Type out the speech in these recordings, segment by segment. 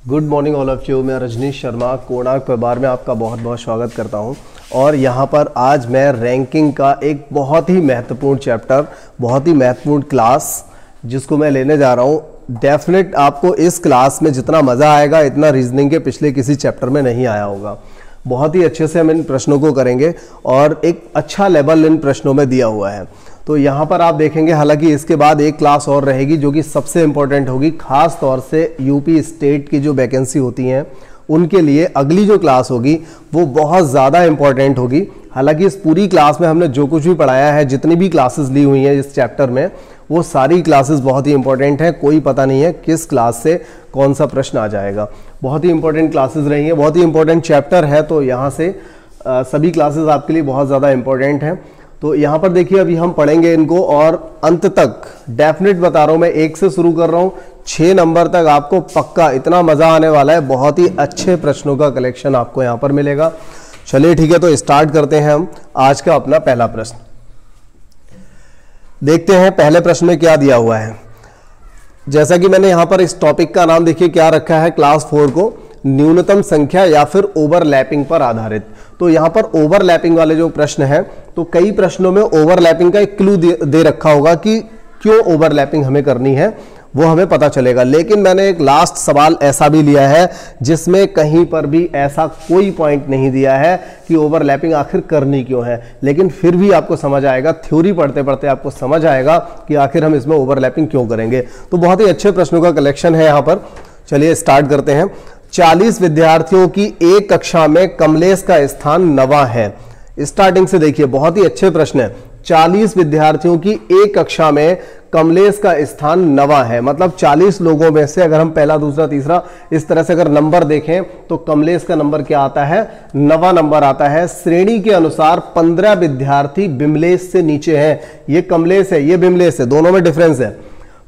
Good morning all of you. मैं रजनीश शर्मा कोणार्क परिवार में आपका बहुत बहुत स्वागत करता हूं। और यहां पर आज मैं रैंकिंग का एक बहुत ही महत्वपूर्ण चैप्टर, बहुत ही महत्वपूर्ण क्लास जिसको मैं लेने जा रहा हूं। डेफिनेट आपको इस क्लास में जितना मज़ा आएगा इतना रीजनिंग के पिछले किसी चैप्टर में नहीं आया होगा। बहुत ही अच्छे से हम इन प्रश्नों को करेंगे और एक अच्छा लेवल इन प्रश्नों में दिया हुआ है। तो यहाँ पर आप देखेंगे, हालांकि इसके बाद एक क्लास और रहेगी जो कि सबसे इम्पोर्टेंट होगी, खास तौर से यूपी स्टेट की जो वैकेंसी होती हैं उनके लिए अगली जो क्लास होगी वो बहुत ज़्यादा इम्पोर्टेंट होगी। हालांकि इस पूरी क्लास में हमने जो कुछ भी पढ़ाया है, जितनी भी क्लासेस ली हुई हैं इस चैप्टर में, वो सारी क्लासेस बहुत ही इंपॉर्टेंट हैं। कोई पता नहीं है किस क्लास से कौन सा प्रश्न आ जाएगा। बहुत ही इंपॉर्टेंट क्लासेस रही हैं, बहुत ही इंपॉर्टेंट चैप्टर है, तो यहाँ से सभी क्लासेस आपके लिए बहुत ज़्यादा इंपॉर्टेंट हैं। तो यहाँ पर देखिए, अभी हम पढ़ेंगे इनको और अंत तक डेफिनेट बता रहा हूँ मैं, 1 से शुरू कर रहा हूँ 6 नंबर तक आपको पक्का इतना मज़ा आने वाला है। बहुत ही अच्छे प्रश्नों का कलेक्शन आपको यहाँ पर मिलेगा। चलिए ठीक है, तो स्टार्ट करते हैं हम आज का अपना पहला प्रश्न। देखते हैं पहले प्रश्न में क्या दिया हुआ है। जैसा कि मैंने यहाँ पर इस टॉपिक का नाम देखिए क्या रखा है, क्लास 4 को न्यूनतम संख्या या फिर ओवरलैपिंग पर आधारित। तो यहाँ पर ओवरलैपिंग वाले जो प्रश्न हैं, तो कई प्रश्नों में ओवरलैपिंग का एक क्लू दे रखा होगा कि क्यों ओवरलैपिंग हमें करनी है, वो हमें पता चलेगा। लेकिन मैंने एक लास्ट सवाल ऐसा भी लिया है जिसमें कहीं पर भी ऐसा कोई पॉइंट नहीं दिया है कि ओवरलैपिंग आखिर करनी क्यों है, लेकिन फिर भी आपको समझ आएगा, थ्योरी पढ़ते पढ़ते आपको समझ आएगा कि आखिर हम इसमें ओवरलैपिंग क्यों करेंगे। तो बहुत ही अच्छे प्रश्नों का कलेक्शन है यहाँ पर। चलिए स्टार्ट करते हैं। 40 विद्यार्थियों की एक कक्षा में कमलेश का स्थान 9वां है। स्टार्टिंग से देखिए, बहुत ही अच्छे प्रश्न है। 40 विद्यार्थियों की एक कक्षा में कमलेश का स्थान 9वां है, मतलब 40 लोगों में से अगर हम पहला, दूसरा, तीसरा इस तरह से अगर नंबर देखें तो कमलेश का नंबर क्या आता है, 9वां नंबर आता है। श्रेणी के अनुसार 15 विद्यार्थी बिमलेश से नीचे हैं। ये कमलेश है, ये बिमलेश है, दोनों में डिफरेंस है।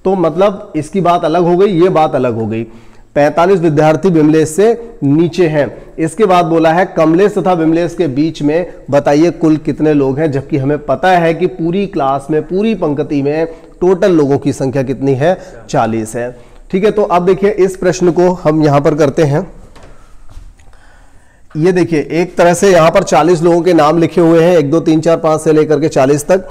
तो मतलब इसकी बात अलग हो गई, ये बात अलग हो गई। 45 विद्यार्थी बिमलेश से नीचे हैं। इसके बाद बोला है कमलेश तथा बिमलेश के बीच में बताइए कुल कितने लोग हैं, जबकि हमें पता है कि पूरी क्लास में, पूरी पंक्ति में टोटल लोगों की संख्या कितनी है, 40 है। ठीक है, तो अब देखिए इस प्रश्न को हम यहां पर करते हैं। ये देखिए, एक तरह से यहां पर 40 लोगों के नाम लिखे हुए हैं, 1 2 3 4 5 से लेकर के 40 तक।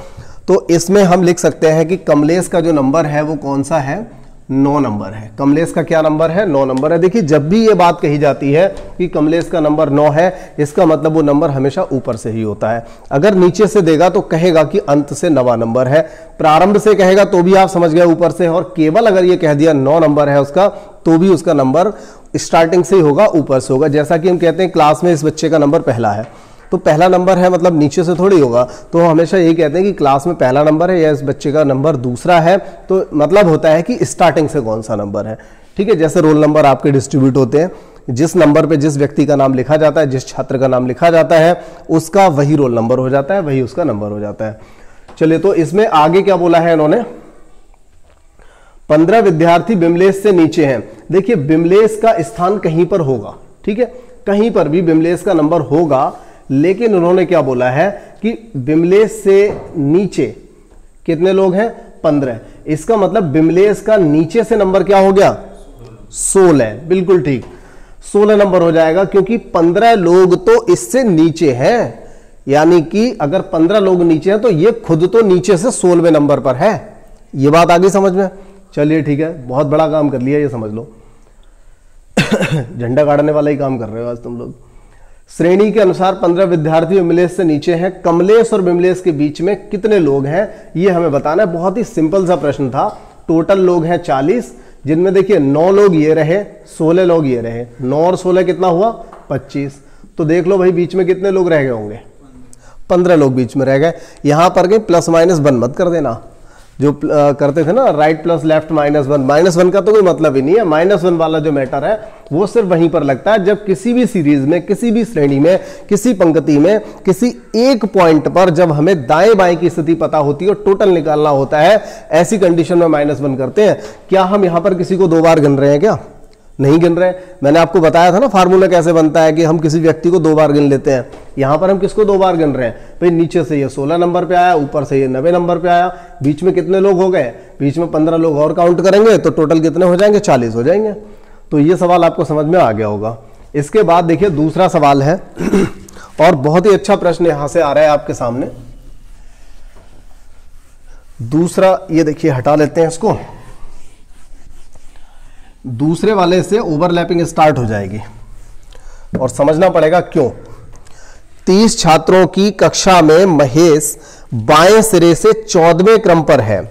तो इसमें हम लिख सकते हैं कि कमलेश का जो नंबर है वो कौन सा है, 9 नंबर है। कमलेश का क्या नंबर है, 9 नंबर है। देखिए, जब भी ये बात कही जाती है कि कमलेश का नंबर 9 है, इसका मतलब वो नंबर हमेशा ऊपर से ही होता है। अगर नीचे से देगा तो कहेगा कि अंत से 9वां नंबर है। प्रारंभ से कहेगा तो भी आप समझ गए ऊपर से, और केवल अगर ये कह दिया 9 नंबर है उसका, तो भी उसका नंबर स्टार्टिंग से ही होगा, ऊपर से होगा। जैसा कि हम कहते हैं क्लास में इस बच्चे का नंबर पहला है, तो पहला नंबर है मतलब नीचे से थोड़ी होगा। तो हमेशा यही कहते हैं कि क्लास में पहला नंबर है या इस बच्चे का नंबर दूसरा है, तो मतलब होता है कि स्टार्टिंग से कौन सा नंबर है। ठीक है, जैसे रोल नंबर आपके डिस्ट्रीब्यूट होते हैं, जिस नंबर पे जिस व्यक्ति का नाम लिखा जाता है, जिस छात्र का नाम लिखा जाता है, उसका वही रोल नंबर हो जाता है, वही उसका नंबर हो जाता है। चलिए, तो इसमें आगे क्या बोला है इन्होंने, 15 विद्यार्थी बिमलेश से नीचे हैं। देखिए, बिमलेश का स्थान कहीं पर होगा, ठीक है, कहीं पर भी बिमलेश का नंबर होगा, लेकिन उन्होंने क्या बोला है कि बिमलेश से नीचे कितने लोग हैं, 15। इसका मतलब बिमलेश का नीचे से नंबर क्या हो गया, 16। बिल्कुल ठीक, 16 नंबर हो जाएगा, क्योंकि 15 लोग तो इससे नीचे हैं। यानी कि अगर 15 लोग नीचे हैं तो ये खुद तो नीचे से 16वें नंबर पर है। ये बात आ गई समझ में। चलिए ठीक है, बहुत बड़ा काम कर लिया, ये समझ लो। झंडा गाड़ने वाला ही काम कर रहे हो आज तुम लोग। श्रेणी के अनुसार 15 विद्यार्थी बिमलेश से नीचे हैं। कमलेश और बिमलेश के बीच में कितने लोग हैं, ये हमें बताना है। बहुत ही सिंपल सा प्रश्न था। टोटल लोग हैं 40, जिनमें देखिए 9 लोग ये रहे, 16 लोग ये रहे। 9 और 16 कितना हुआ, 25। तो देख लो भाई, बीच में कितने लोग रह गए होंगे, 15 लोग बीच में रह गए। यहां पर के प्लस माइनस वन मत कर देना, जो करते थे ना, राइट प्लस लेफ्ट -1। -1 का तो कोई मतलब ही नहीं है। -1 वाला जो मैटर है वो सिर्फ वहीं पर लगता है जब किसी भी सीरीज में, किसी भी श्रेणी में, किसी पंक्ति में, किसी एक पॉइंट पर जब हमें दाएं बाएं की स्थिति पता होती है और टोटल निकालना होता है, ऐसी कंडीशन में -1 करते हैं। क्या हम यहां पर किसी को 2 बार गिन रहे हैं, क्या नहीं गिन रहे? मैंने आपको बताया था ना फार्मूला कैसे बनता है कि हम किसी व्यक्ति को 2 बार गिन लेते हैं। यहां पर हम किसको 2 बार गिन रहे हैं भाई, नीचे से ये 16 नंबर पे आया, ऊपर से ये 90 नंबर पे आया, बीच में कितने लोग हो गए, बीच में 15 लोग और काउंट करेंगे तो टोटल कितने हो जाएंगे, 40 हो जाएंगे। तो ये सवाल आपको समझ में आ गया होगा। इसके बाद देखिए दूसरा सवाल है और बहुत ही अच्छा प्रश्न यहां से आ रहा है आपके सामने। दूसरा ये देखिए, हटा लेते हैं इसको, दूसरे वाले से ओवरलैपिंग स्टार्ट हो जाएगी और समझना पड़ेगा क्यों। 30 छात्रों की कक्षा में महेश बाएं सिरे से 14वें क्रम पर है।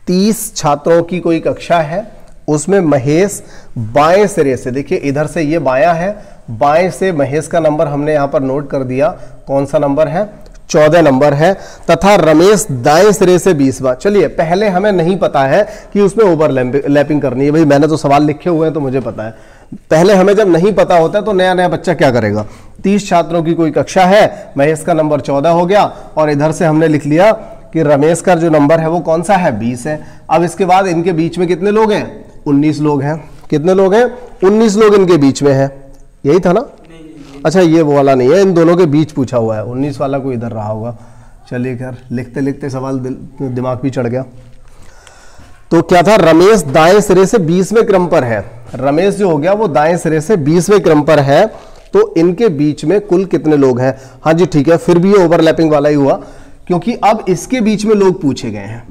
30 छात्रों की कोई कक्षा है, उसमें महेश बाएं सिरे से, देखिए इधर से ये बायां है, बाएं से महेश का नंबर हमने यहां पर नोट कर दिया, कौन सा नंबर है, 14 नंबर है, तथा रमेश दाएं सिरे से 20वां। चलिए पहले हमें नहीं पता है कि उसमें ओवरलैपिंग करनी है, भाई मैंने तो सवाल लिखे हुए हैं तो मुझे पता है। पहले हमें जब नहीं पता होता है तो नया नया बच्चा क्या करेगा, 30 छात्रों की कोई कक्षा है, महेश का नंबर 14 हो गया और इधर से हमने लिख लिया कि रमेश का जो नंबर है वो कौन सा है, 20 है। अब इसके बाद इनके बीच में कितने लोग हैं, 19 लोग हैं। कितने लोग हैं, 19 लोग इनके बीच में है, यही था ना। अच्छा ये वो वाला नहीं है, इन दोनों के बीच पूछा हुआ है, 19 वाला कोई इधर रहा होगा। चलिए खैर, लिखते लिखते सवाल दिमाग भी चढ़ गया। तो क्या था, रमेश दाएं सिरे से 20वें क्रम पर है, रमेश जो हो गया वो दाएं सिरे से 20वें क्रम पर है, तो इनके बीच में कुल कितने लोग हैं। हाँ जी ठीक है, फिर भी ये ओवरलैपिंग वाला ही हुआ क्योंकि अब इसके बीच में लोग पूछे गए हैं।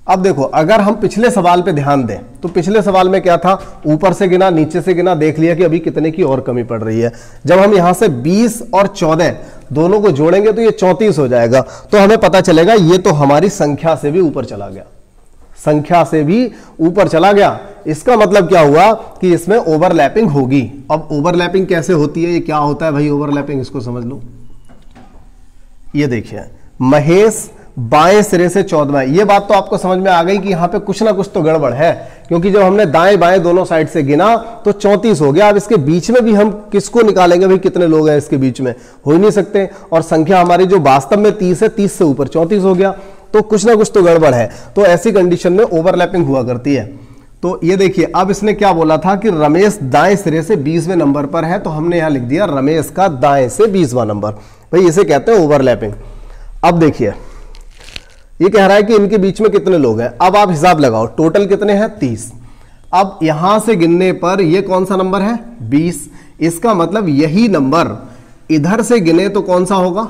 अब देखो अगर हम पिछले सवाल पे ध्यान दें तो पिछले सवाल में क्या था, ऊपर से गिना नीचे से गिना, देख लिया कि अभी कितने की और कमी पड़ रही है। जब हम यहां से 20 और 14 दोनों को जोड़ेंगे तो ये 34 हो जाएगा, तो हमें पता चलेगा ये तो हमारी संख्या से भी ऊपर चला गया, संख्या से भी ऊपर चला गया। इसका मतलब क्या हुआ कि इसमें ओवरलैपिंग होगी। अब ओवरलैपिंग कैसे होती है, ये क्या होता है भाई ओवरलैपिंग, इसको समझ लो। ये देखिए महेश बाएं सिरे से 14वां, ये बात तो आपको समझ में आ गई कि यहां पे कुछ ना कुछ तो गड़बड़ है, क्योंकि जब हमने दाएं बाएं दोनों साइड से गिना तो 34 हो गया। अब इसके बीच में भी हम किसको निकालेंगे भाई, कितने लोग हैं इसके बीच में, हो ही नहीं सकते। और संख्या हमारी जो वास्तव में 30 है, 30 से ऊपर 34 हो गया, तो कुछ ना कुछ तो गड़बड़ है। तो ऐसी कंडीशन में ओवरलैपिंग हुआ करती है। तो ये देखिए अब इसने क्या बोला था कि रमेश दाएं सिरे से 20वें नंबर पर है, तो हमने यहां लिख दिया रमेश का दाएं से 20वां नंबर, भाई इसे कहते हैं ओवरलैपिंग। अब देखिए ये कह रहा है कि इनके बीच में कितने लोग हैं। अब आप हिसाब लगाओ, टोटल कितने हैं, 30। अब यहां से गिनने पर ये कौन सा नंबर है, 20। इसका मतलब यही नंबर इधर से गिने तो कौन सा होगा,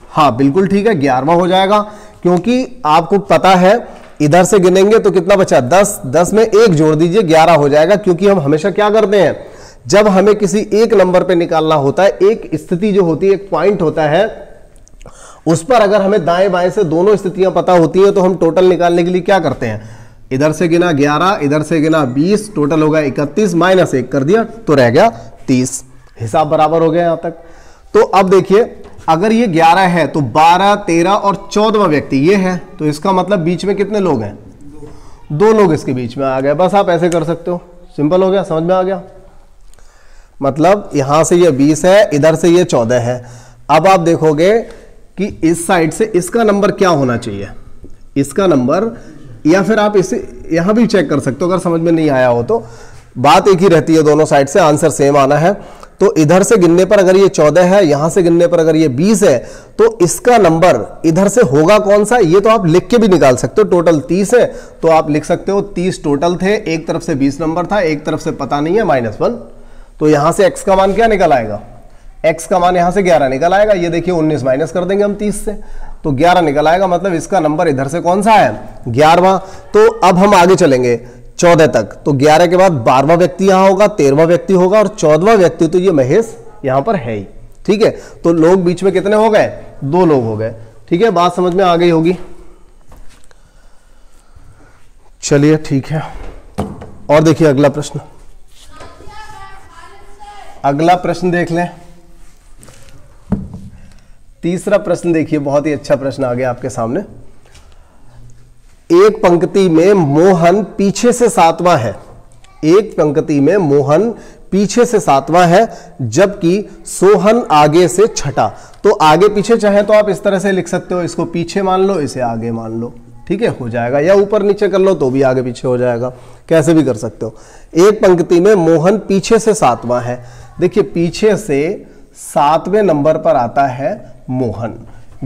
हाँ बिल्कुल ठीक है, 11वां हो जाएगा। क्योंकि आपको पता है इधर से गिनेंगे तो कितना बचा, 10, 10 में 1 जोड़ दीजिए 11 हो जाएगा। क्योंकि हम हमेशा क्या करते हैं, जब हमें किसी एक नंबर पे निकालना होता है, एक स्थिति जो होती है, एक पॉइंट होता है, उस पर अगर हमें दाएं बाएं से दोनों स्थितियां पता होती है तो हम टोटल निकालने के लिए क्या करते हैं, इधर से गिना 11, इधर से गिना 20, टोटल होगा 31, माइनस 1 कर दिया तो रह गया 30। हिसाब बराबर हो गया यहां तक। तो अब देखिए अगर ये 11 है तो 12, 13 और 14वां व्यक्ति ये है, तो इसका मतलब बीच में कितने लोग हैं, 2 लोग इसके बीच में आ गए। बस आप ऐसे कर सकते हो, सिंपल हो गया, समझ में आ गया। मतलब यहां से ये 20 है, इधर से ये 14 है। अब आप देखोगे कि इस साइड से इसका नंबर क्या होना चाहिए, इसका नंबर, या फिर आप इसे यहां भी चेक कर सकते हो अगर समझ में नहीं आया हो तो। बात एक ही रहती है, दोनों साइड से आंसर सेम आना है। तो इधर से गिनने पर अगर ये 14 है, यहां से गिनने पर अगर ये 20 है, तो इसका नंबर इधर से होगा कौन सा, ये तो आप लिख के भी निकाल सकते हो। टोटल 30 है तो आप लिख सकते हो 30 टोटल थे, एक तरफ से 20 नंबर था, एक तरफ से पता नहीं है, -1। तो यहां से x का मान क्या निकल आएगा, x का मान यहां से 11 निकल आएगा। ये देखिए 19 माइनस कर देंगे हम 30 से, तो 11 निकल आएगा। मतलब इसका नंबर इधर से कौन सा है, 11वां। तो अब हम आगे चलेंगे 14 तक, तो 11 के बाद 12वां व्यक्ति यहां होगा, 13वां व्यक्ति होगा और 14वां व्यक्ति तो ये महेश यहां पर है ही। ठीक है, तो लोग बीच में कितने हो गए, 2 लोग हो गए। ठीक है, बात समझ में आ गई होगी। चलिए ठीक है, और देखिए अगला प्रश्न, अगला प्रश्न देख लें। तीसरा प्रश्न देखिए, बहुत ही अच्छा प्रश्न आ गया आपके सामने। एक पंक्ति में मोहन पीछे से 7वां है, एक पंक्ति में मोहन पीछे से 7वां है, जबकि सोहन आगे से छठा। तो आगे पीछे चाहे तो आप इस तरह से लिख सकते हो, इसको पीछे मान लो, इसे आगे मान लो, ठीक है, हो जाएगा। या ऊपर नीचे कर लो तो भी आगे पीछे हो जाएगा, कैसे भी कर सकते हो। एक पंक्ति में मोहन पीछे से 7वां है, देखिए पीछे से 7वें नंबर पर आता है मोहन,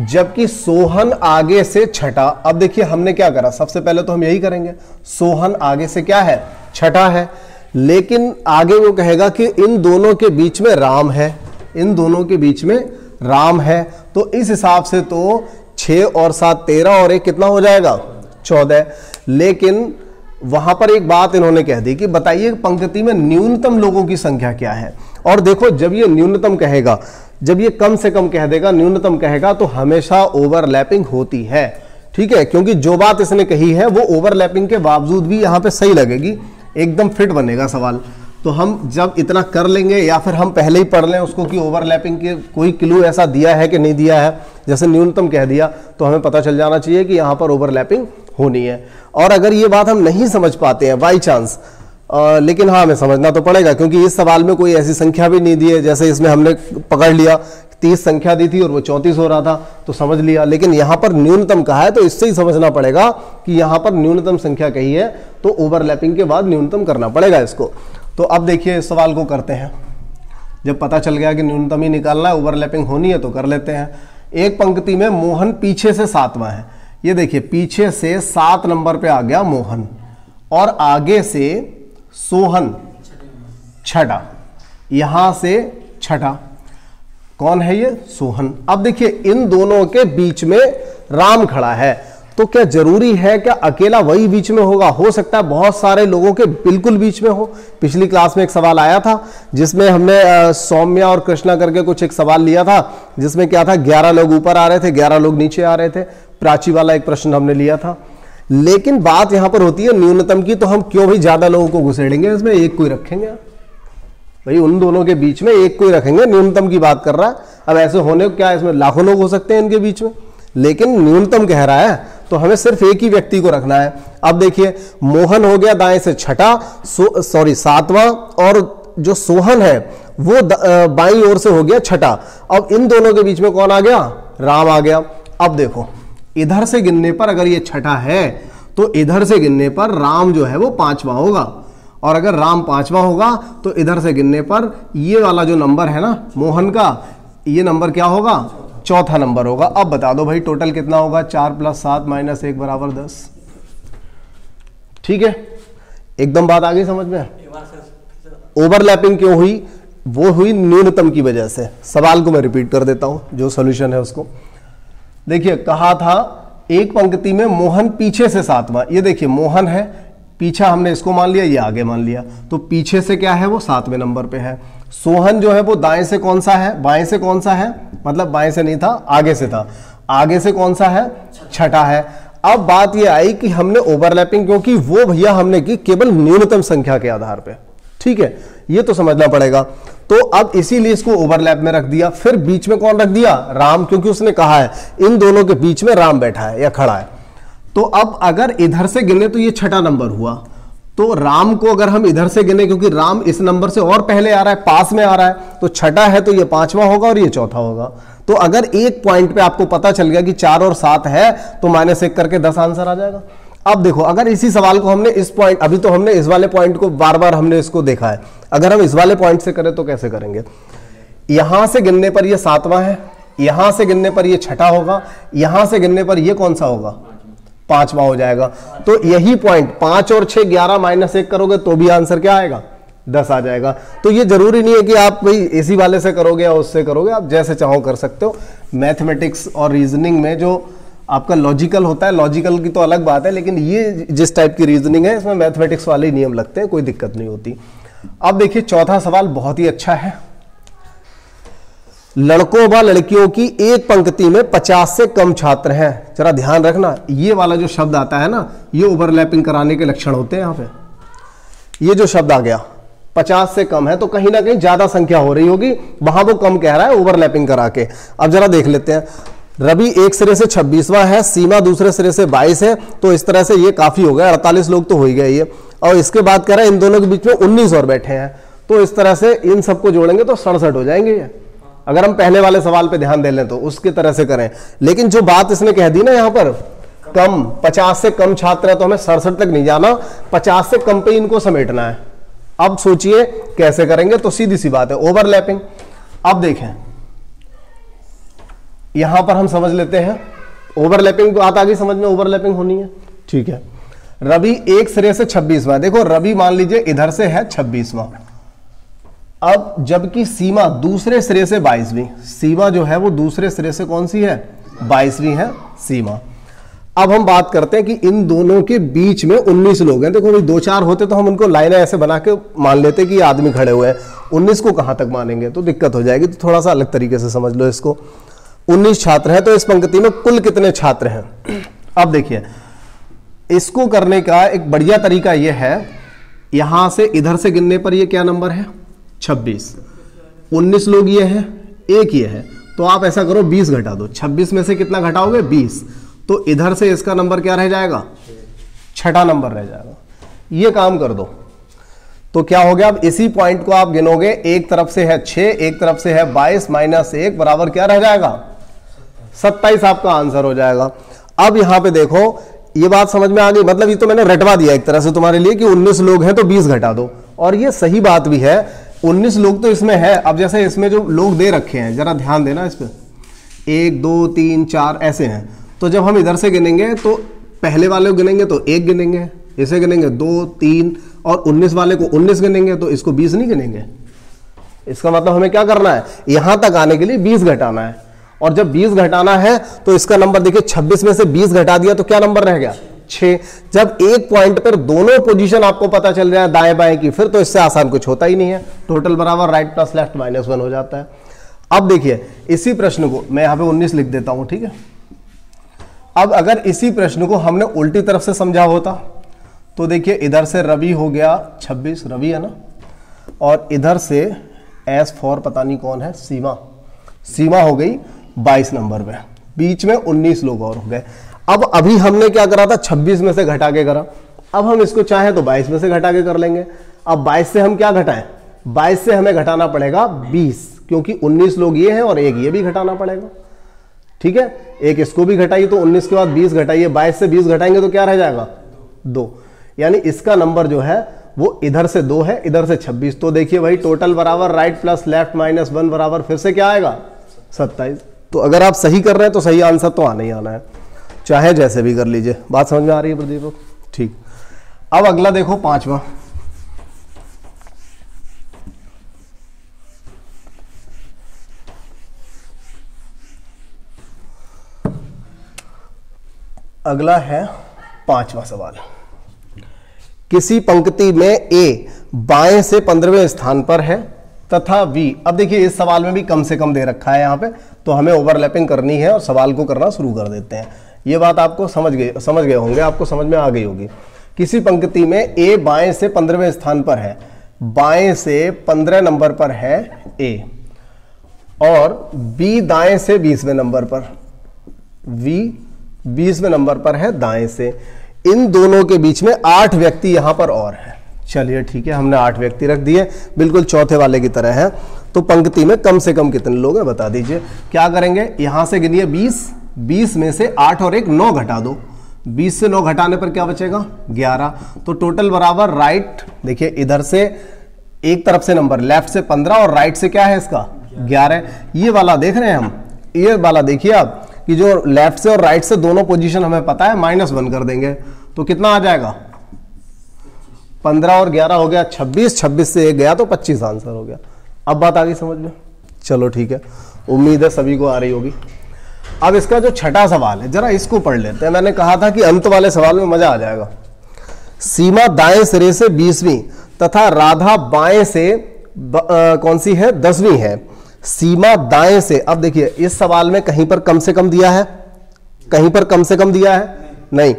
जबकि सोहन आगे से छठा। अब देखिए हमने क्या करा, सबसे पहले तो हम यही करेंगे, सोहन आगे से क्या है, छठा है। लेकिन आगे वो कहेगा कि इन दोनों के बीच में राम है, इन दोनों के बीच में राम है, तो इस हिसाब से तो 6 और 7 13 और 1 कितना हो जाएगा 14। लेकिन वहां पर एक बात इन्होंने कह दी कि बताइए पंक्ति में न्यूनतम लोगों की संख्या क्या है। और देखो जब ये न्यूनतम कहेगा, जब ये कम से कम कह देगा, न्यूनतम कहेगा, तो हमेशा ओवरलैपिंग होती है, ठीक है, क्योंकि जो बात इसने कही है वो ओवरलैपिंग के बावजूद भी यहां पे सही लगेगी, एकदम फिट बनेगा सवाल। तो हम जब इतना कर लेंगे या फिर हम पहले ही पढ़ लें उसको कि ओवरलैपिंग के कोई क्लू ऐसा दिया है कि नहीं दिया है, जैसे न्यूनतम कह दिया तो हमें पता चल जाना चाहिए कि यहाँ पर ओवरलैपिंग होनी है। और अगर ये बात हम नहीं समझ पाते हैं बाई चांस, लेकिन हाँ हमें समझना तो पड़ेगा क्योंकि इस सवाल में कोई ऐसी संख्या भी नहीं दी है, जैसे इसमें हमने पकड़ लिया 30 संख्या दी थी और वो 34 हो रहा था तो समझ लिया, लेकिन यहाँ पर न्यूनतम कहा है तो इससे ही समझना पड़ेगा कि यहाँ पर न्यूनतम संख्या कही है तो ओवरलैपिंग के बाद न्यूनतम करना पड़ेगा इसको। तो अब देखिए इस सवाल को करते हैं। जब पता चल गया कि न्यूनतम ही निकालना है, ओवरलैपिंग होनी है तो कर लेते हैं। एक पंक्ति में मोहन पीछे से 7वां है, ये देखिए पीछे से 7 नंबर पे आ गया मोहन और आगे से सोहन छठा, यहां से छठा, कौन है ये सोहन। अब देखिए इन दोनों के बीच में राम खड़ा है, तो क्या जरूरी है क्या अकेला वही बीच में होगा? हो सकता है बहुत सारे लोगों के बिल्कुल बीच में हो। पिछली क्लास में एक सवाल आया था जिसमें हमने सौम्या और कृष्णा करके कुछ एक सवाल लिया था, जिसमें क्या था 11 लोग ऊपर आ रहे थे, 11 लोग नीचे आ रहे थे, प्राची वाला एक प्रश्न हमने लिया था। लेकिन बात यहां पर होती है न्यूनतम की, तो हम क्यों भी ज्यादा लोगों को घुसेड़ेंगे इसमें, एक कोई रखेंगे भाई, उन दोनों के बीच में एक कोई रखेंगे, न्यूनतम की बात कर रहा है। अब ऐसे होने को क्या इसमें लाखों लोग हो सकते हैं इनके बीच में, लेकिन न्यूनतम कह रहा है तो हमें सिर्फ एक ही व्यक्ति को रखना है। अब देखिए मोहन हो गया दाएं से छठा, 7वां, और जो सोहन है वो बाईं ओर से हो गया छठा। अब इन दोनों के बीच में कौन आ गया? राम आ गया। अब देखो इधर से गिनने पर अगर ये छठा है तो इधर से गिनने पर राम जो है वो 5वां होगा, और अगर राम 5वां होगा तो इधर से गिनने पर ये वाला जो नंबर है ना मोहन का, ये नंबर क्या होगा? चौथा नंबर होगा। अब बता दो भाई टोटल कितना होगा? 4 + 7 - 1 = 10। ठीक है, एकदम बात आ गई समझ में। ओवरलैपिंग क्यों हुई? वो हुई न्यूनतम की वजह से। सवाल को मैं रिपीट कर देता हूं जो सोल्यूशन है उसको। देखिए कहा था एक पंक्ति में मोहन पीछे से 7वां, ये देखिए मोहन है, पीछा हमने इसको मान लिया, ये आगे मान लिया, तो पीछे से क्या है वो 7वें नंबर पे है। सोहन जो है वो दाएं से कौन सा है? बाएं से कौन सा है? मतलब बाएं से नहीं था, आगे से था। आगे से कौन सा है? छठा है। अब बात ये आई कि हमने ओवरलैपिंग क्यों की, वो भैया हमने की केवल न्यूनतम संख्या के आधार पे, ठीक है, ये तो समझना पड़ेगा। तो अब इसीलिए इसको ओवरलैप में रख दिया। फिर बीच में कौन रख दिया? राम, क्योंकि उसने कहा है इन दोनों के बीच में राम बैठा है या खड़ा है। तो अब अगर इधर से गिने तो ये छठा नंबर हुआ, तो राम को अगर हम इधर से गिने, क्योंकि राम इस नंबर से और पहले आ रहा है, पास में आ रहा है, तो छठा है तो ये 5वां होगा और ये चौथा होगा। तो अगर एक पॉइंट पे आपको पता चल गया कि 4 और 7 है तो -1 करके 10 आंसर आ जाएगा। अब देखो अगर इसी सवाल को हमने इस पॉइंट, अभी तो हमने इस वाले पॉइंट को बार बार हमने इसको देखा है, अगर हम इस वाले पॉइंट से करें तो कैसे करेंगे? यहां से गिनने पर ये 7वां है, यहां से गिनने पर ये छठा होगा, यहां से गिनने पर ये कौन सा होगा? 5वां हो जाएगा। तो यही पॉइंट 5 और 6 11 - 1 करोगे तो भी आंसर क्या आएगा? 10 आ जाएगा। तो ये जरूरी नहीं है कि आप भाई इसी वाले से करोगे या उससे करोगे, आप जैसे चाहो कर सकते हो। मैथमेटिक्स और रीजनिंग में जो आपका लॉजिकल होता है, लॉजिकल की तो अलग बात है, लेकिन ये जिस टाइप की रीजनिंग है इसमें मैथमेटिक्स वाले नियम लगते हैं, कोई दिक्कत नहीं होती। अब देखिए चौथा सवाल बहुत ही अच्छा है। लड़कों व लड़कियों की एक पंक्ति में 50 से कम छात्र हैं। जरा ध्यान रखना, ये वाला जो शब्द आता है ना, ये ओवरलैपिंग कराने के लक्षण होते हैं। यहां पे ये जो शब्द आ गया 50 से कम है तो कहीं ना कहीं ज्यादा संख्या हो रही होगी, वहां वो कम कह रहा है ओवरलैपिंग करा के। अब जरा देख लेते हैं, रवि एक सिरे से 26वां है, सीमा दूसरे सिरे से 22 है, तो इस तरह से ये काफी हो गया, 48 लोग तो हो ही गए ये। और इसके बाद कह रहा है इन दोनों के बीच में 19 और बैठे हैं, तो इस तरह से इन सबको जोड़ेंगे तो 67 हो जाएंगे ये। अगर हम पहले वाले सवाल पे ध्यान दे लें तो उसकी तरह से करें। लेकिन जो बात इसने कह दी ना यहाँ पर कम, 50 से कम छात्र है तो हमें 67 तक नहीं जाना, 50 से कम पे इनको समेटना है। अब सोचिए कैसे करेंगे, तो सीधी सी बात है ओवरलैपिंग। अब देखें यहां पर हम समझ लेते हैं, ओवरलैपिंग बात आ गई समझ में, ओवरलैपिंग होनी है, ठीक है। रवि एक सिरे से 26वां, देखो रवि मान लीजिए इधर से है 26वां, अब जबकि सीमा दूसरे सिरे से 22वीं, सीमा जो है वो दूसरे सिरे से कौन सी है, 22वीं है सीमा। अब हम बात करते हैं कि इन दोनों के बीच में 19 लोग हैं। देखो भाई 2-4 होते तो हम उनको लाइनें ऐसे बना के मान लेते कि आदमी खड़े हुए हैं, 19 को कहां तक मानेंगे तो दिक्कत हो जाएगी, तो थोड़ा सा अलग तरीके से समझ लो इसको। 19 छात्र हैं तो इस पंक्ति में कुल कितने छात्र हैं। अब देखिए इसको करने का एक बढ़िया तरीका यह है, यहां से इधर से गिनने पर यह क्या नंबर है 26, 19 लोग ये हैं, एक ये है, तो आप ऐसा करो 20 घटा दो, 26 में से कितना घटाओगे 20, तो इधर से इसका नंबर क्या रह जाएगा, छठा नंबर रह जाएगा। ये काम कर दो तो क्या हो गया, अब इसी पॉइंट को आप गिनोगे, एक तरफ से है 6, एक तरफ से है 22 माइनस 1 बराबर क्या रह जाएगा 27, आपका आंसर हो जाएगा। अब यहां पे देखो ये बात समझ में आ गई, मतलब ये तो मैंने रटवा दिया एक तरह से तुम्हारे लिए कि 19 लोग हैं तो 20 घटा दो, और ये सही बात भी है, 19 लोग तो इसमें है। अब जैसे इसमें जो लोग दे रखे हैं जरा ध्यान देना इस पर, 1 2 3 4 ऐसे हैं, तो जब हम इधर से गिनेंगे तो पहले वाले को गिनेंगे तो 1 गिनेंगे, इसे गिनेंगे 2 3, और 19 वाले को 19 गिनेंगे तो इसको 20 नहीं गिनेंगे। इसका मतलब हमें क्या करना है, यहां तक आने के लिए 20 घटाना है, और जब 20 घटाना है तो इसका नंबर देखिए 26 में से 20 घटा दिया तो क्या नंबर रह गया 6। जब एक पॉइंट पर दोनों पोजीशन आपको पता चल रहा है दाएं बाएं की, फिर तो इससे आसान कुछ होता ही नहीं है, टोटल बराबर राइट प्लस लेफ्ट माइनस 1 हो जाता है। अब देखिए इसी प्रश्न को मैं यहां पे 19 लिख देता हूं, ठीक है। अब अगर इसी प्रश्न को हमने उल्टी तरफ से समझा होता तो देखिए इधर से रवि हो गया 26, रवि है ना, और इधर से एस फॉर पता नहीं कौन है सीमा, सीमा हो गई 22 नंबर पे, बीच में 19 लोग और हो गए। अब अभी हमने क्या करा था 26 में से घटा के करा, अब हम इसको चाहे तो 22 में से घटा के कर लेंगे। अब 22 से हम क्या घटाएं, 22 से हमें घटाना पड़ेगा 20, क्योंकि 19 लोग ये हैं और एक ये भी घटाना पड़ेगा, ठीक है। एक इसको भी घटाइए तो 19 के बाद 20 घटाइए, 22 से 20 घटाएंगे तो क्या रह जाएगा 2, यानी इसका नंबर जो है वो इधर से 2 है, इधर से 26। तो देखिए भाई टोटल बराबर राइट प्लस लेफ्ट माइनस 1 बराबर फिर से क्या आएगा 27। तो अगर आप सही कर रहे हैं तो सही आंसर तो आना ही आना है, चाहे जैसे भी कर लीजिए। बात समझ में आ रही है प्रदीप? ठीक। अब अगला देखो 5वां, अगला है 5वां सवाल। किसी पंक्ति में ए बाएं से 15वें स्थान पर है तथा बी, अब देखिए इस सवाल में भी कम से कम दे रखा है यहाँ पे, तो हमें ओवरलैपिंग करनी है और सवाल को करना शुरू कर देते हैं। ये बात आपको समझ गए होंगे, आपको समझ में आ गई होगी। किसी पंक्ति में ए बाएं से 15वें स्थान पर है, बाएं से 15 नंबर पर है ए, और बी दाएं से 20वें नंबर पर, बी 20वें नंबर पर है दाएं से। इन दोनों के बीच में 8 व्यक्ति यहां पर और हैं। चलिए ठीक है, हमने 8 व्यक्ति रख दिए, बिल्कुल चौथे वाले की तरह है। तो पंक्ति में कम से कम कितने लोग हैं बता दीजिए। क्या करेंगे, यहां से गिनिए 20, 20 में से 8 और 1 9 घटा दो, 20 से 9 घटाने पर क्या बचेगा 11। तो टोटल बराबर राइट, देखिए इधर से एक तरफ से नंबर लेफ्ट से 15 और राइट से क्या है इसका 11। ये वाला देख रहे हैं हम, ये वाला देखिए आप कि जो लेफ्ट से और राइट से दोनों पोजीशन हमें पता है, -1 कर देंगे तो कितना आ जाएगा 15 और 11 हो गया 26, 26 से 1 गया तो 25 आंसर हो गया। अब बात आ गई समझ में? चलो ठीक है, उम्मीद है सभी को आ रही होगी। अब इसका जो छठा सवाल है जरा इसको पढ़ लेते हैं। मैंने कहा था कि अंत वाले सवाल में मजा आ जाएगा। सीमा दाएं सिरे से 20वीं तथा राधा बाएं से कौन सी है 10वीं है। सीमा दाएं से, अब देखिए इस सवाल में कहीं पर कम से कम दिया है, कहीं पर कम से कम दिया है नहीं।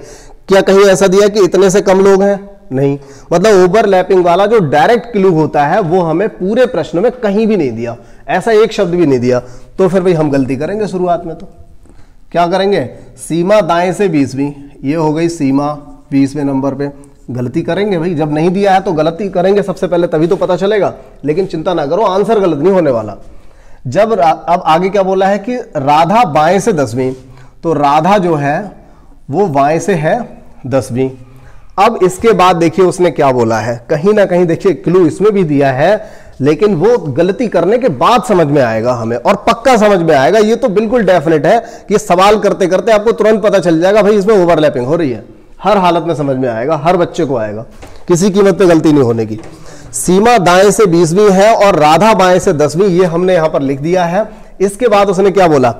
क्या कहीं ऐसा दिया कि इतने से कम लोग हैं? नहीं। मतलब ओवरलैपिंग वाला जो डायरेक्ट क्लू होता है वो हमें पूरे प्रश्न में कहीं भी नहीं दिया, ऐसा एक शब्द भी नहीं दिया। तो फिर भाई हम गलती करेंगे शुरुआत में। तो क्या करेंगे, सीमा दाएं से 20वीं, ये हो गई सीमा 20वें नंबर पे, गलती करेंगे भाई। जब नहीं दिया है तो गलती करेंगे सबसे पहले, तभी तो पता चलेगा। लेकिन चिंता ना करो, आंसर गलत नहीं होने वाला। जब अब आगे क्या बोला है कि राधा बाएं से 10वीं, तो राधा जो है वो बाएं से है 10वीं। अब इसके बाद देखिए उसने क्या बोला है, कहीं ना कहीं देखिए क्लू इसमें भी दिया है, लेकिन वो गलती करने के बाद समझ में आएगा हमें, और पक्का समझ में आएगा। ये तो बिल्कुल डेफिनेट है कि सवाल करते करते आपको तुरंत पता चल जाएगा भाई इसमें ओवरलैपिंग हो रही है। हर हालत में समझ में आएगा, हर बच्चे को आएगा, किसी कीमत पे गलती नहीं होने की। सीमा दाएं से 20वीं है और राधा बाएं से 10वीं, ये हमने यहां पर लिख दिया है। इसके बाद उसने क्या बोला,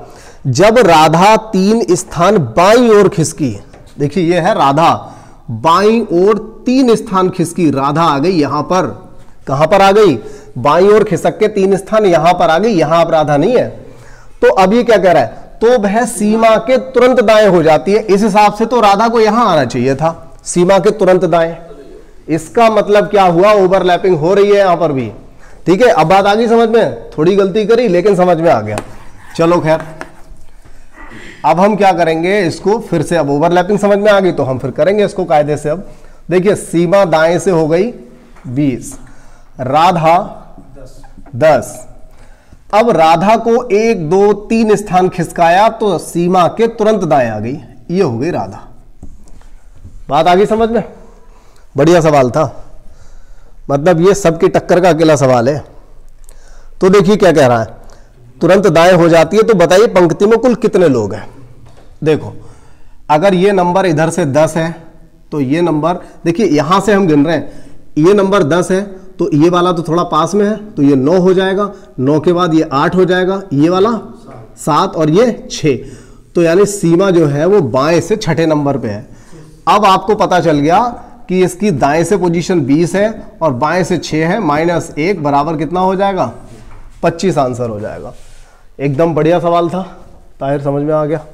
जब राधा 3 स्थान बाईं ओर खिसकी, देखिए ये है राधा, बाईं ओर 3 स्थान खिसकी, राधा आ गई यहां पर, कहां पर आ गई, बाईं ओर खिसक के 3 स्थान यहां पर आ गई, यहां अब राधा नहीं है। तो अब ये क्या कह रहा है, तो वह सीमा के तुरंत दाएं हो जाती है। इस हिसाब से तो राधा को यहां आना चाहिए था, सीमा के तुरंत दाएं। इसका मतलब क्या हुआ, ओवरलैपिंग हो रही है यहां पर भी। ठीक है, अब बात आ गई समझ में, थोड़ी गलती करी लेकिन समझ में आ गया। चलो खैर, अब हम क्या करेंगे इसको फिर से, अब ओवरलैपिंग समझ में आ गई तो हम फिर करेंगे इसको कायदे से। अब देखिए सीमा दाएं से हो गई 20, राधा 10। अब राधा को 1 2 3 स्थान खिसकाया तो सीमा के तुरंत दाएं आ गई, ये हो गई राधा। बात आ गई समझ में, बढ़िया सवाल था, मतलब ये सबकी टक्कर का अकेला सवाल है। तो देखिए क्या कह रहा है, तुरंत दाएं हो जाती है, तो बताइए पंक्ति में कुल कितने लोग हैं। देखो अगर ये नंबर इधर से 10 है तो ये नंबर, देखिए यहां से हम गिन रहे हैं, ये नंबर 10 है तो ये वाला तो थोड़ा पास में है तो ये 9 हो जाएगा, 9 के बाद ये 8 हो जाएगा, ये वाला 7 और ये 6, तो यानी सीमा जो है वो बाएं से छठे नंबर पे है। अब आपको पता चल गया कि इसकी दाएं से पोजीशन 20 है और बाएं से 6 है, -1 बराबर कितना हो जाएगा, 25 आंसर हो जाएगा। एकदम बढ़िया सवाल था, ताहिर समझ में आ गया?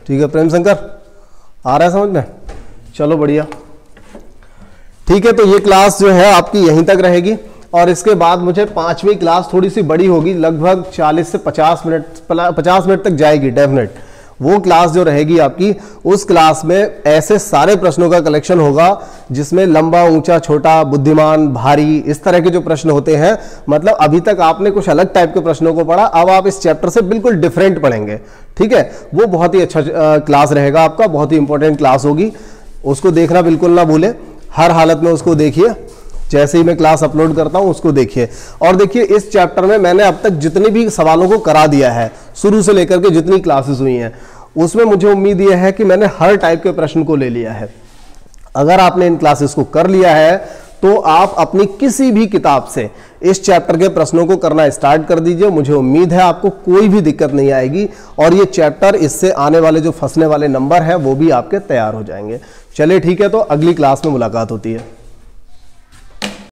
ठीक है, प्रेम शंकर आ रहा है समझ में? चलो बढ़िया, ठीक है। तो ये क्लास जो है आपकी यहीं तक रहेगी और इसके बाद मुझे 5वीं क्लास थोड़ी सी बड़ी होगी, लगभग 40 से 50 मिनट तक जाएगी डेफिनेट। वो क्लास जो रहेगी आपकी, उस क्लास में ऐसे सारे प्रश्नों का कलेक्शन होगा जिसमें लंबा ऊंचा छोटा बुद्धिमान भारी इस तरह के जो प्रश्न होते हैं, मतलब अभी तक आपने कुछ अलग टाइप के प्रश्नों को पढ़ा, अब आप इस चैप्टर से बिल्कुल डिफरेंट पढ़ेंगे। ठीक है, वो बहुत ही अच्छा क्लास रहेगा आपका, बहुत ही इंपॉर्टेंट क्लास होगी, उसको देखना बिल्कुल ना भूले, हर हालत में उसको देखिए। जैसे ही मैं क्लास अपलोड करता हूं उसको देखिए। और देखिए इस चैप्टर में मैंने अब तक जितने भी सवालों को करा दिया है, शुरू से लेकर के जितनी क्लासेस हुई हैं, उसमें मुझे उम्मीद यह है कि मैंने हर टाइप के प्रश्न को ले लिया है। अगर आपने इन क्लासेस को कर लिया है तो आप अपनी किसी भी किताब से इस चैप्टर के प्रश्नों को करना स्टार्ट कर दीजिए। मुझे उम्मीद है आपको कोई भी दिक्कत नहीं आएगी और ये चैप्टर, इससे आने वाले जो फंसने वाले नंबर है वो भी आपके तैयार हो जाएंगे। चलिए ठीक है, तो अगली क्लास में मुलाकात होती है।